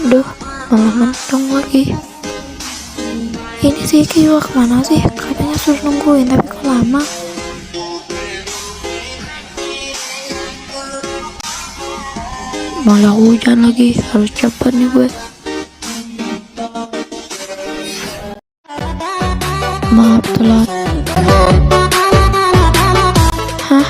Duh, malah mendung lagi. Ini si Kiwa kemana sih? Katanya suruh nungguin tapi kok lama. Malah hujan lagi, harus cepet nih gue. Maaf telat. Hah?